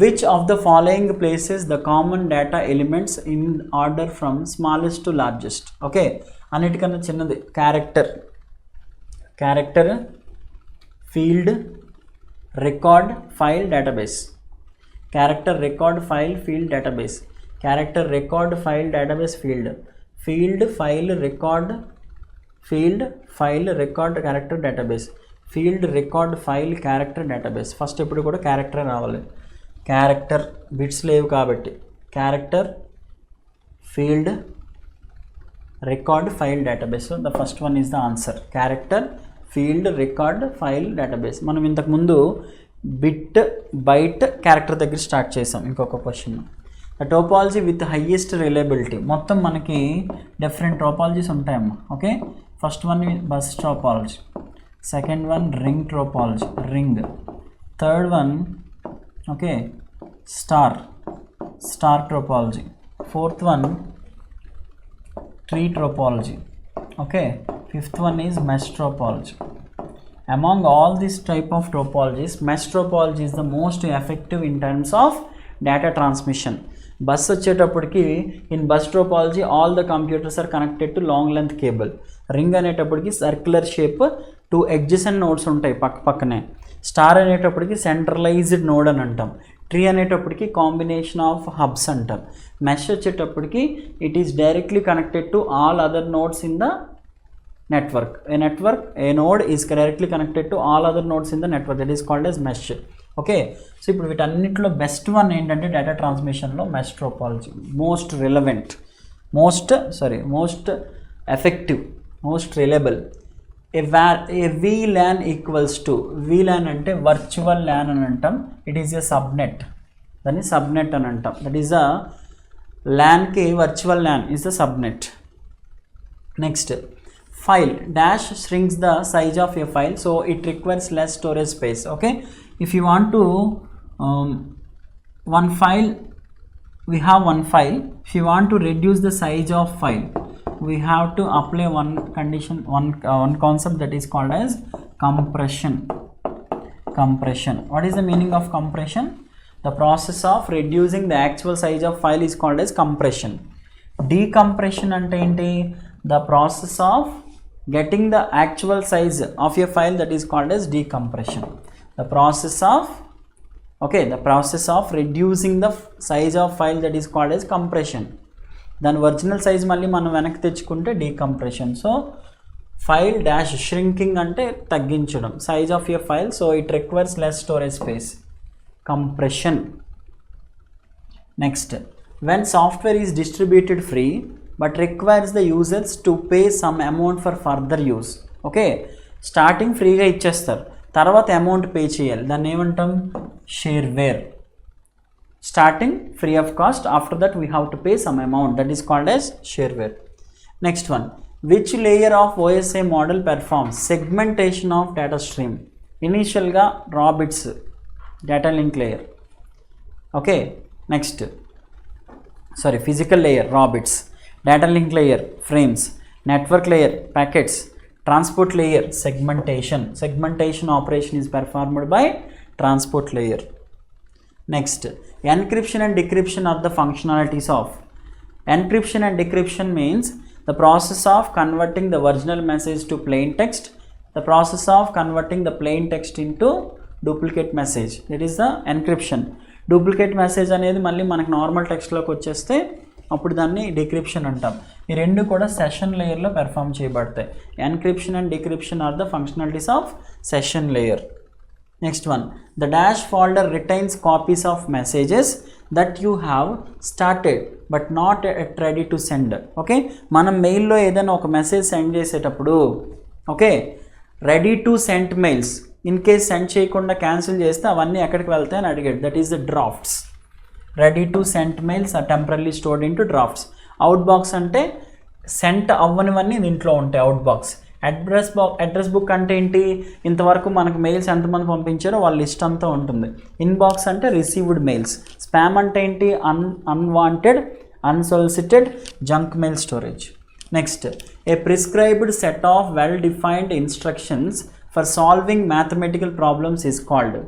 which of the following places the common data elements in order from smallest to largest? Okay, అన్నిటికన్నా చిన్నది character, field, record, file, database. Character, record, file, field, database. Character, record, file, database, field, file, record, field, file, record, character, database. Field, record, file, character, database. First ఎప్పుడు కూడా character రావాలి, character bits లేవు కాబట్టి character, field, record, file, database. So the first one is the answer, character, field, record, file, database. మనం ఇంతకుముందు bit, byte, character దగ్గర start చేసాం. ఇంకొక question, the topology with highest reliability. మొత్తం మనకి డిఫరెంట్ టోపాలజీస్ ఉంటాయమ్మా. Okay, first one bus topology, second one ring topology, ring, third one okay star topology, fourth one tree topology. Okay, fifth one is mesh topology. Among all these type of topologies, mesh topology is the most effective in terms of data transmission. Bus వచ్చేటప్పటికి in bus topology all the computers are connected to long length cable. ring అనేటప్పటికి circular shape, 2 adjacent nodes ఉంటాయి పక్కనే. Star అనేటప్పటికి centralised node అని అంటాం. Tree అనేటప్పటికి combination of hubs అంటాం. Mesh వచ్చేటప్పటికి it is directly connected to all other nodes in the network. A node is directly connected to all other nodes in the network, that is called as mesh. Okay, so ఇప్పుడు వీటన్నిటిలో best one ఏంటంటే data ట్రాన్స్మిషన్లో mesh topology most relevant, most effective, most reliable. A VLAN equals to, VLAN అంటే virtual LAN అని అంటాం. It is a subnet, దాన్ని subnet అని అంటాం. దట్ ఈస్ అ ల్యాన్కి virtual LAN is the subnet. Next, file dash shrinks the size of a file, so it requires less storage space. Okay, if you want to one file, we have one file. If you want to reduce the size of file, we have to apply one condition, one concept that is called as compression. What is the meaning of compression? The process of reducing the actual size of file is called as compression. Decompression ante enti? The process of getting the actual size of a file, that is called as decompression. The process of reducing the size of file, that is called as compression. దాని original size మళ్ళీ మనం వెనక్కి తెచ్చుకుంటే decompression. So file dash షరింకింగ్ అంటే తగ్గించడం size of your file, so it requires less storage space, compression. Next, when software is distributed free but requires the users to pay some amount for further use. Okay, starting ఫ్రీగా ఇచ్చేస్తారు, తర్వాత amount pay చేయాలి, దాన్ని ఏమంటాం? Shareware. Starting free of cost, after that we have to pay some amount, that is called as shareware. Next one, which layer of OSI model performs segmentation of data stream? Initial ga raw bits, data link layer. Okay, next, physical layer raw bits, data link layer frames, network layer packets, transport layer segmentation operation is performed by transport layer. Next, encryption and decryption are the functionalities of. Encryption and decryption means the process of converting the original message to plain text, the process of converting the plain text into duplicate message, that is the encryption. Duplicate message అనేది మళ్ళీ మనకు normal టెక్స్ట్లోకి వచ్చేస్తే అప్పుడు దాన్ని decryption అంటాం. ఈ రెండు కూడా సెషన్ లేయర్లో పెర్ఫామ్ చేయబడతాయి. Encryption and decryption are the functionalities of session layer. Next one, the dash folder retains copies of messages that you have started but not at ready to send. Okay, మనం మెయిల్లో ఏదైనా ఒక message send చేసేటప్పుడు okay ready to send mails in case send చేయకుండా cancel చేస్తే అవన్నీ ఎక్కడికి వెళ్తాయని అడిగాడు. That is the drafts. Ready to send mails are temporary stored in to drafts. Out box అంటే సెంట్ అవ్వనివన్నీ దీంట్లో ఉంటాయి. Out box. అడ్రస్ బుక్ అంటే ఏంటి, ఇంతవరకు మనకు మెయిల్స్ ఎంతమంది పంపించారో వాళ్ళ లిస్ట్ అంతా ఉంటుంది. ఇన్బాక్స్ అంటే రిసీవ్డ్ మెయిల్స్. స్పామ్ అంటే ఏంటి, unwanted, unsolicited junk mail storage. Next, A prescribed set of well defined instructions for solving mathematical problems is called.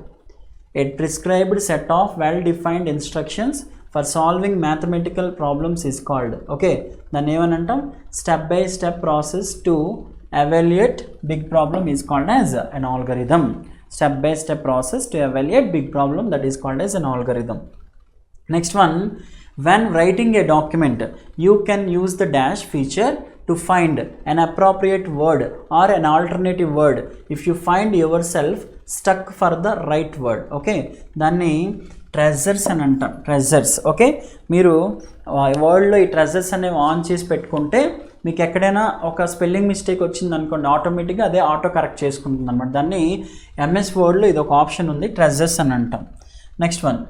A prescribed set of well defined instructions for solving mathematical problems is called. Okay, దాన్ని ఏమని అంటాం, step by step process to evaluate big problem is called as an algorithm. Step by step process to evaluate big problem, that is called as an algorithm. Next one, when writing a document you can use the dash feature to find an appropriate word or an alternative word if you find yourself stuck for the right word. Okay, దాన్ని treasures అని అంటాం. Treasures. Okay, మీరు వర్డ్లో ఈ treasures అనేవి on చేసి పెట్టుకుంటే మీకు ఎక్కడైనా ఒక స్పెల్లింగ్ మిస్టేక్ వచ్చింది అనుకోండి, ఆటోమేటిక్గా అదే ఆటో కరెక్ట్ చేసుకుంటుంది అనమాట. దాన్ని ఎంఎస్ వర్డ్లో ఇది ఒక ఆప్షన్ ఉంది, ట్రెజర్స్ అని అంటాం. Next one,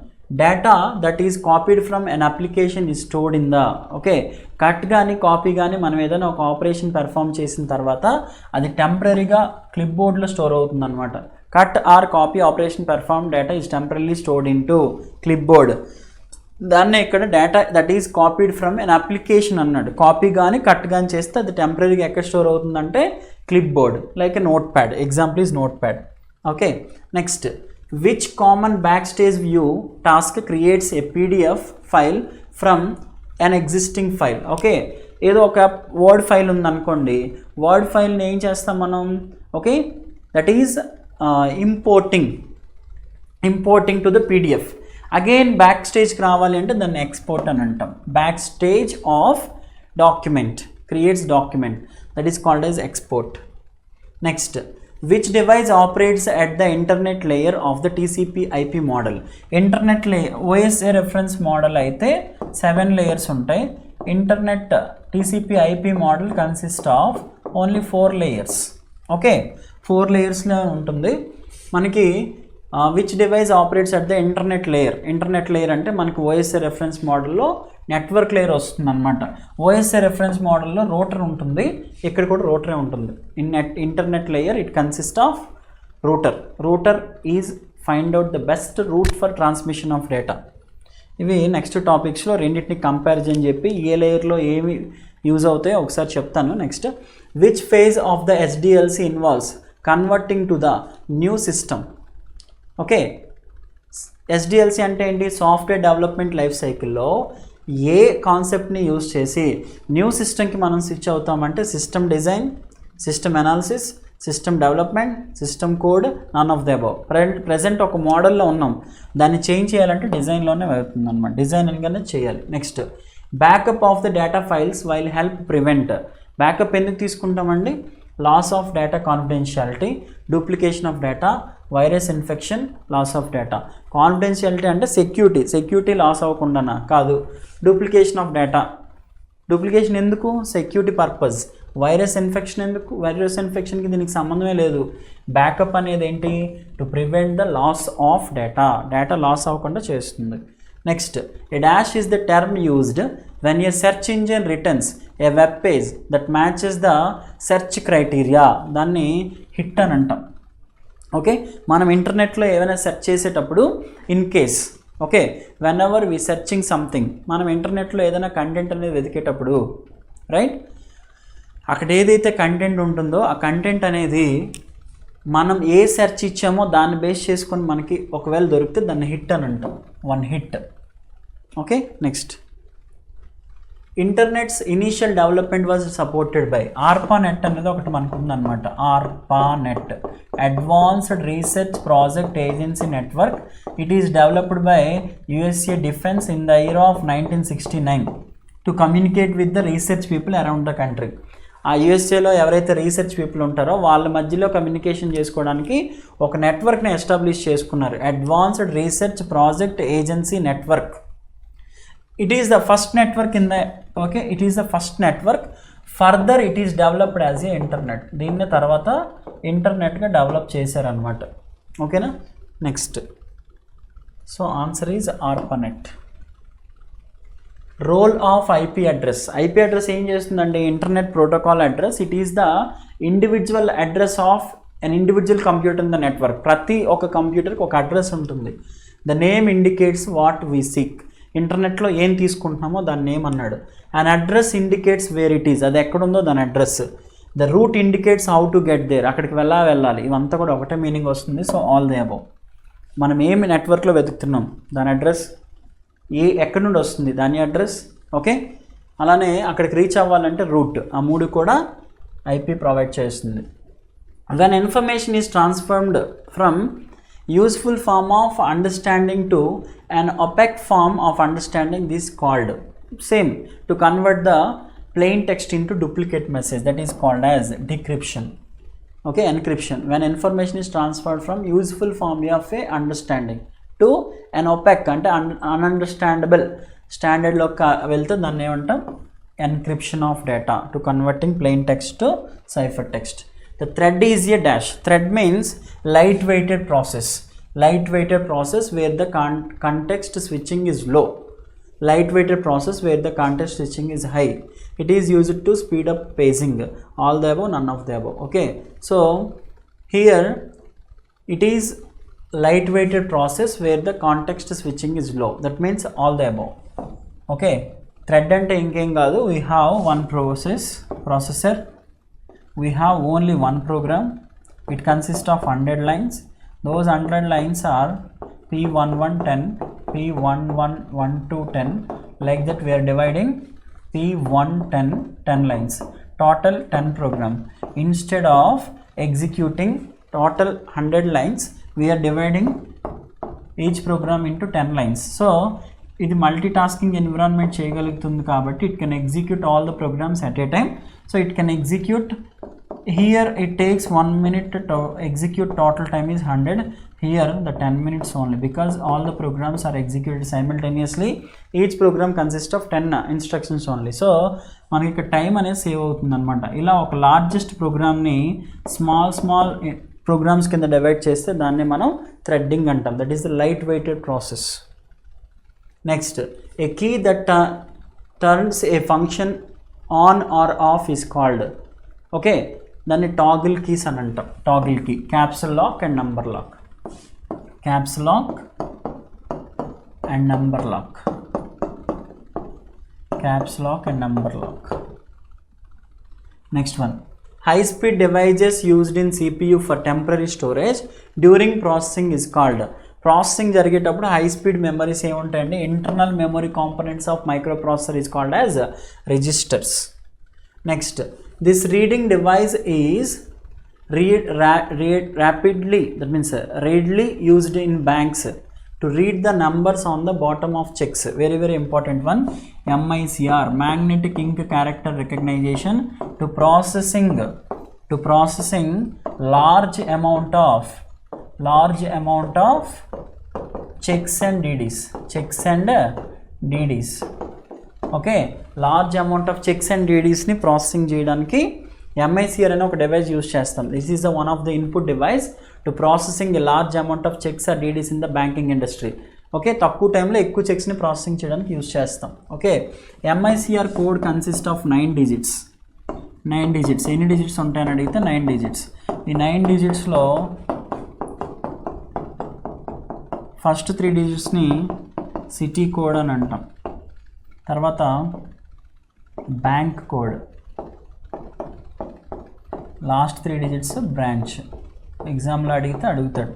data that is copied from an application is stored in the. Okay, cut కానీ కాపీ కానీ మనం ఏదైనా ఒక ఆపరేషన్ పెర్ఫామ్ చేసిన తర్వాత అది టెంపరీగా క్లిప్ బోర్డ్లో స్టోర్ అవుతుంది అనమాట. Cut or copy operation perform data is temporary stored in to clipboard. దాన్ని ఇక్కడ data that is copied from an application అన్నాడు. కాపీ కానీ కట్ కానీ చేస్తే అది టెంపరీగా ఎక్కడ స్టోర్ అవుతుందంటే clipboard, like a notepad. Example is notepad. Okay, next, which common backstage view task creates a PDF file from an existing file. Okay, ఏదో ఒక వర్డ్ ఫైల్ ఉందనుకోండి, word ఫైల్ని ఏం చేస్తాం మనం, okay that is importing to the PDF. Again back స్టేజ్కి రావాలి అంటే దాన్ని ఎక్స్పోర్ట్ అని అంటాం. Back stage of document creates document, that is called as export. Next, which device operates at the internet layer of the TCP IP model. Internet layer OSA reference model అయితే 7 layers ఉంటాయి. Internet TCP IP model consist of only 4 layers. Okay, 4 లేయర్స్లో ఉంటుంది మనకి. Which device operates at the internet layer. Internet layer అంటే మనకు OSA reference మోడల్లో network layer వస్తుంది అనమాట. OSA reference మోడల్లో రూటర్ ఉంటుంది, ఇక్కడ కూడా రూటరే ఉంటుంది. Internet layer it consist of router is find out the best route for transmission of data. ఇవి నెక్స్ట్ టాపిక్స్లో రెండింటిని కంపారిజన్ చెప్పి ఏ లేయర్లో ఏమి యూజ్ అవుతాయో ఒకసారి చెప్తాను. Next, which phase of the SDLC involves converting to the new system. Okay, SDLC అంటే ఏంటి, సాఫ్ట్వేర్ డెవలప్మెంట్ లైఫ్ సైకిల్లో ఏ కాన్సెప్ట్ని యూజ్ చేసి న్యూ సిస్టమ్కి మనం స్విచ్ అవుతామంటే system design, system analysis, system development, system code, none of the above. Present ఒక మోడల్లో ఉన్నాం, దాన్ని చేంజ్ చేయాలంటే డిజైన్లోనే వెళ్తుంది అనమాట. డిజైన్ అనగానే చేయాలి. Next, backup of the data files while help prevent. Backup ఎందుకు తీసుకుంటామండి, loss of data confidentiality, duplication of data, virus infection, loss of data. Confidentiality అంటే సెక్యూరిటీ లాస్ అవ్వకుండానా కాదు. డూప్లికేషన్ ఆఫ్ డేటా, డూప్లికేషన్ ఎందుకు, సెక్యూరిటీ పర్పస్. వైరస్ ఇన్ఫెక్షన్ ఎందుకు, virus ఇన్ఫెక్షన్కి దీనికి సంబంధమే లేదు. బ్యాకప్ అనేది ఏంటి, to prevent the loss of data loss అవ్వకుండా చేస్తుంది. Next, a dash is the term used when a search engine returns a web page that matches the search criteria. దాన్ని హిట్ అని అంటాం. ఓకే, మనం ఇంటర్నెట్లో ఏమైనా సెర్చ్ చేసేటప్పుడు in case okay whenever we searching something, మనం ఇంటర్నెట్లో ఏదైనా కంటెంట్ అనేది వెతికేటప్పుడు రైట్, అక్కడ ఏదైతే కంటెంట్ ఉంటుందో ఆ కంటెంట్ అనేది మనం ఏ సెర్చ్ ఇచ్చామో దాన్ని బేస్ చేసుకొని మనకి ఒకవేళ దొరికితే దాన్ని హిట్ అని అంటాం. 1 hit. Okay, next, internets initial development was supported by ARPANET అనేది ఒకటి మనకు ఉందన్నమాట. ARPANET advanced research project agency network. It is developed by USA defence in the year of 1969 to communicate with the research people around the country. ఆ యుఎస్ఏలో ఎవరైతే research people ఉంటారో వాళ్ళ మధ్యలో communication చేసుకోవడానికి ఒక నెట్వర్క్ని ఎస్టాబ్లిష్ చేసుకున్నారు. Advanced research project agency network. It is the first network in the it is the first network. Further it is developed as a internet. దీన్ని తర్వాత ఇంటర్నెట్గా డెవలప్ చేశారనమాట. ఓకేనా. Next, so answer is ARPANET. Role of IP address. IP address ఏం చేస్తుందంటే internet protocol address. It is the individual address of an individual computer in the network. ప్రతి ఒక్క కంప్యూటర్కి ఒక అడ్రస్ ఉంటుంది. The name indicates what we seek. ఇంటర్నెట్లో ఏం తీసుకుంటున్నామో దాని నేమ్ అన్నాడు. And address indicates where it is, అది ఎక్కడుందో దాని address. The route indicates how to get there, అక్కడికి వెళ్ళాలి. ఇవంతా కూడా ఒకటే మీనింగ్ వస్తుంది. So all the above. మనం ఏమి నెట్వర్క్లో వెతుకుతున్నాం దాని అడ్రస్, ఎక్కడి నుండి వస్తుంది దాని అడ్రస్. ఓకే, అలానే అక్కడికి రీచ్ అవ్వాలంటే రూట్. ఆ మూడు కూడా ఐపీ ప్రొవైడ్ చేస్తుంది. When information is transformed from useful form of understanding to an opaque form of understanding, this called same to convert the plain text into duplicate message, that is called as decryption. Okay, encryption. When information is transferred from useful form of a understanding to an opaque అంటే ununderstandable standard లో వెళ్తే దాన్ని ఏమంటాం, encryption of data, to converting plain text to cipher text. The thread is a dash. Thread means light-weighted process. Light-weighted process where the context switching is low. Light-weighted process where the context switching is high. It is used to speed up paging. All the above, none of the above. Okay. So here it is light-weighted process where the context switching is low. That means all the above. Okay. Thread ante inkem kaadu. We have one processor. We have only one program. It consists of 100 lines. Those 100 lines are P1110, P1112 10. Like that we are dividing P110 10 lines. Total 10 program. Instead of executing total 100 lines, we are dividing each program into 10 lines. So ఇది multitasking environment చేయగలుగుతుంది కాబట్టి it can execute all the programs at a time. So it can execute, here it takes 1 minute to execute, total time is 100. Here the 10 minutes only, because all the programs are executed simultaneously. Each program consists of 10 instructions only. So మనకి ఇక్కడ time అనేది save అవుతుంది అనమాట. ఇలా ఒక largest ప్రోగ్రామ్ని small programmes కింద divide చేస్తే దాన్ని మనం థ్రెడ్డింగ్ అంటాం. That is the light weighted process. Next, a key that turns a function on or off is called, okay, దాన్ని టాగిల్ కీస్ అని అంటాం. Toggle key, caps lock and number lock. Caps lock and number lock. Caps lock and number lock. Next one, high speed devices used in CPU for temporary storage during processing is called. ప్రాసెసింగ్ జరిగేటప్పుడు high speed memories ఏముంటాయండి, internal memory components of microprocessor is called as registers. Next, this reading device is rapidly, that means readily used in banks to read the numbers on the bottom of checks. Very very important one. MICR, magnetic ink character recognition, to processing large amount of checks and DDs. Okay, large amount of cheques and డీడీస్ని processing చేయడానికి MICR అనే ఒక device use చేస్తాం. This is the one of the input device to processing a large amount of cheques or DDs in the banking industry. Okay, తక్కువ టైంలో ఎక్కువ చెక్స్ని processing చేయడానికి యూజ్ చేస్తాం. Okay, MICR code consist of 9 digits. 9 digits. ఎన్ని digits ఉంటాయని అడిగితే 9 digits. ఈ 9 డిజిట్స్లో ఫస్ట్ 3 డిజిట్స్ని సిటీ కోడ్ అని అంటాం. తర్వాత bank code, last 3 digits branch. ఎగ్జామ్లో అడుగుతాడు.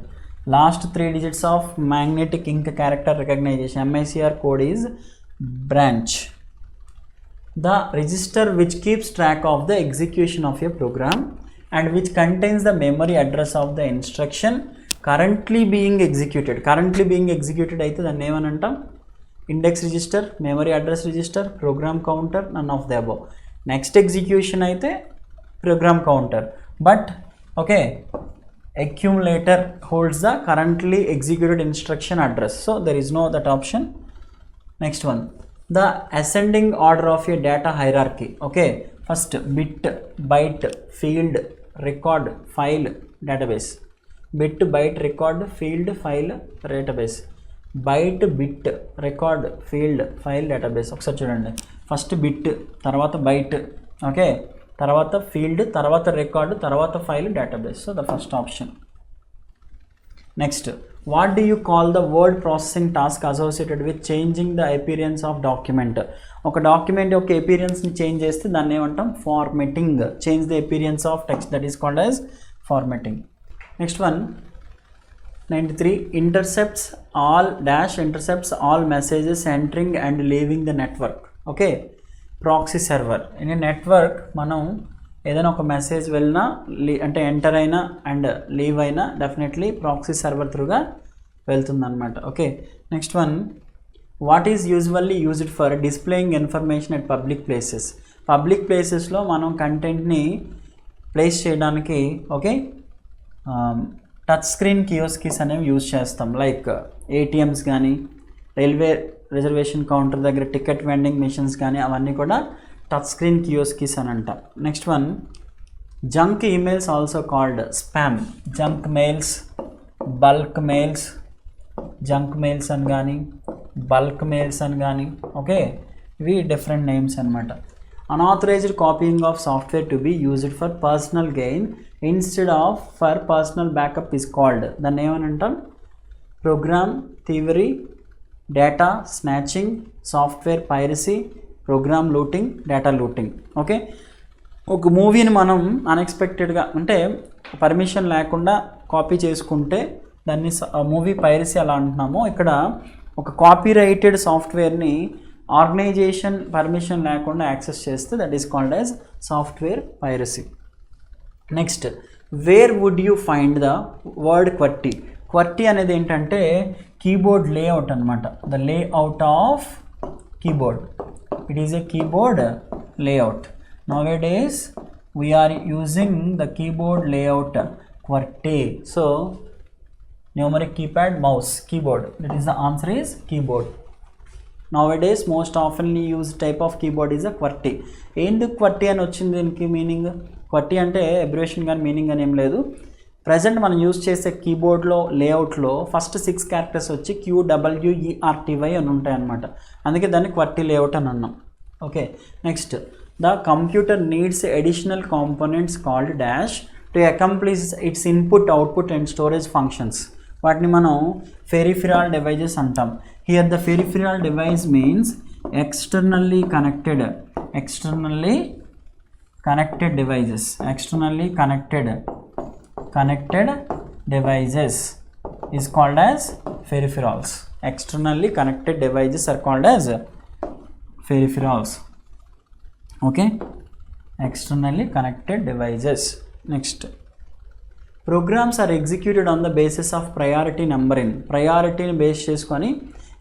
Last 3 digits of magnetic ink character recognition MICR code is branch. The register which keeps track of the execution of a program and which contains the memory address of the instruction currently being executed అయితే దాన్ని ఏమని అంటాం? Index register, memory address register, program counter, none of the above. Next execution అయితే program counter, but okay accumulator holds the currently executed instruction address, so there is no that option. Next one, the ascending order of a data hierarchy. Okay, first bit, byte, field, record, file, database. Bit, byte, record, field, file, database. Byte, bit, record, field, file, database. ఒకసారి చూడండి, first bit, తర్వాత byte, okay, తర్వాత field, తర్వాత record, తర్వాత file, database. So the first option. Next, what do you call the word processing task associated with changing the appearance of document? ఒక document యొక్క అపీరియన్స్ని change చేస్తే దాన్ని ఏమంటాం? Formatting. Change the appearance of text, that is called as formatting. Next one, 93, intercepts all messages entering and leaving the network. Okay, proxy server. In network మనం ఏదైనా ఒక message వెళ్ళినా అంటే ఎంటర్ అయినా అండ్ లీవ్ అయినా డెఫినెట్లీ ప్రాక్సీ సర్వర్ త్రూగా వెళ్తుందన్నమాట. Okay, next one, what is usually used for displaying information at public places? Public ప్లేసెస్లో మనం కంటెంట్ని ప్లేస్ చేయడానికి ఓకే టచ్ స్క్రీన్ కియోస్కీస్ అనేవి యూజ్ చేస్తాం. లైక్ ఏటీఎమ్స్ కానీ, రైల్వే రిజర్వేషన్ కౌంటర్ దగ్గర టికెట్ వెండింగ్ మిషన్స్ కానీ అవన్నీ కూడా టచ్ స్క్రీన్ కియోస్కీస్ అని అంటాం. Next one, junk emails also called spam. Junk mails, bulk mails, junk mails అని కానీ బల్క్ మెయిల్స్ అని కానీ ఓకే, ఇవి డిఫరెంట్ నేమ్స్ అనమాట. Unauthorised copying of software to be used for personal gain instead of for personal backup is called. దాన్ని ఏమని అంటాం? Program thievery, data snatching, software piracy, program looting, data looting. Okay, ఒక మూవీని మనం అన్ఎక్స్పెక్టెడ్గా అంటే పర్మిషన్ లేకుండా కాపీ చేసుకుంటే దాన్ని మూవీ పైరసీ అలా అంటున్నాము. ఇక్కడ ఒక కాపీరైటెడ్ సాఫ్ట్వేర్ని ఆర్గనైజేషన్ పర్మిషన్ లేకుండా యాక్సెస్ చేస్తే that is called as software piracy. Next, where would you find the word QWERTY? QWERTY అనేది ఏంటంటే కీబోర్డ్ లేఅవుట్ అనమాట. The layout of keyboard, it is a keyboard layout. Nowadays we are using the keyboard layout QWERTY. So numeric keypad, mouse, keyboard, that is the answer is keyboard. Nowadays most oftenly used type of keyboard is a QWERTY. ఎందుకు QWERTY అని వచ్చింది? దీనికి meaning QWERTY అంటే abbreviation కానీ meaning అని ఏం లేదు. Present మనం యూజ్ చేసే కీబోర్డ్లో లేఅవుట్లో ఫస్ట్ 6 క్యారెక్టర్స్ వచ్చి QWERTY అని ఉంటాయి అన్నమాట. అందుకే దాన్ని QWERTY లేఅవుట్ అని అన్నాం. Okay, next, the computer needs additional components called dash to accomplish it's input, output and storage functions. వాటిని మనం పెరిఫెరల్ డివైజెస్ అంటాం. Here the peripheral device means externally connected devices. Externally connected devices is called as peripherals. Externally connected devices are called as peripherals. Okay, externally connected devices. Next, programs are executed on the basis of priority numbering. Priority ni base cheskoni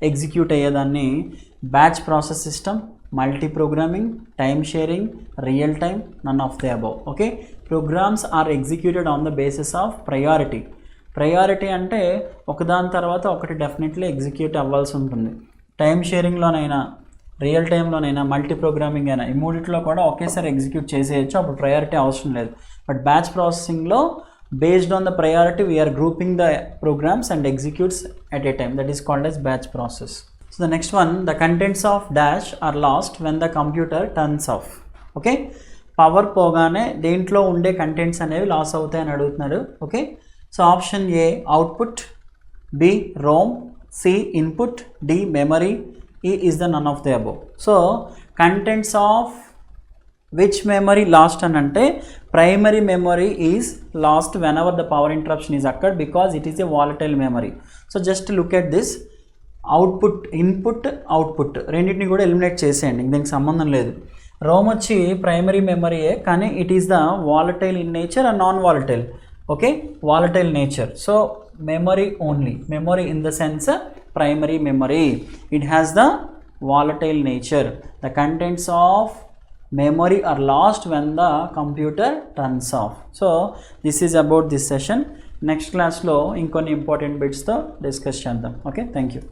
execute అయ్యేదాన్ని batch process system, multi programming, time sharing, real time, none of the above. Okay, programs are executed on the basis of priority. Priority అంటే ఒకదాని తర్వాత ఒకటి definitely execute అవ్వాల్సి ఉంటుంది. Time షేరింగ్లోనైనా, real టైంలోనైనా, multi programming అయినా ఈ మూడిట్లో కూడా ఒకేసారి ఎగ్జిక్యూట్ చేసేయచ్చు, అప్పుడు ప్రయారిటీ అవసరం లేదు. బట్ బ్యాచ్ ప్రాసెసింగ్లో based on the priority we are grouping the programs and executes at a time, that is called as batch process. So the next one, the contents of dash are lost when the computer turns off. Okay, power పోగానే దేంట్లో ఉండే contents అనేవి loss అవుతాయని అడుగుతున్నారు. Okay, so option A output, B ROM, C input, D memory, E is the none of the above. So contents of which memory lost అని అంటే primary memory is lost whenever the power interruption is occurred because it is a volatile memory. So just look at this, output, input, output రెండింటిని కూడా eliminate చేసేయండి, దీనికి సంబంధం లేదు. Rome వచ్చి primary మెమరీయే, కానీ it is the volatile in nature and non volatile. Okay, volatile nature. So memory only, memory in the sense primary memory, it has the volatile nature. The contents of memory are lost when the computer turns off. So this is about this session. Next class lo inkonni important bits tho discuss cheddam. Okay, thank you.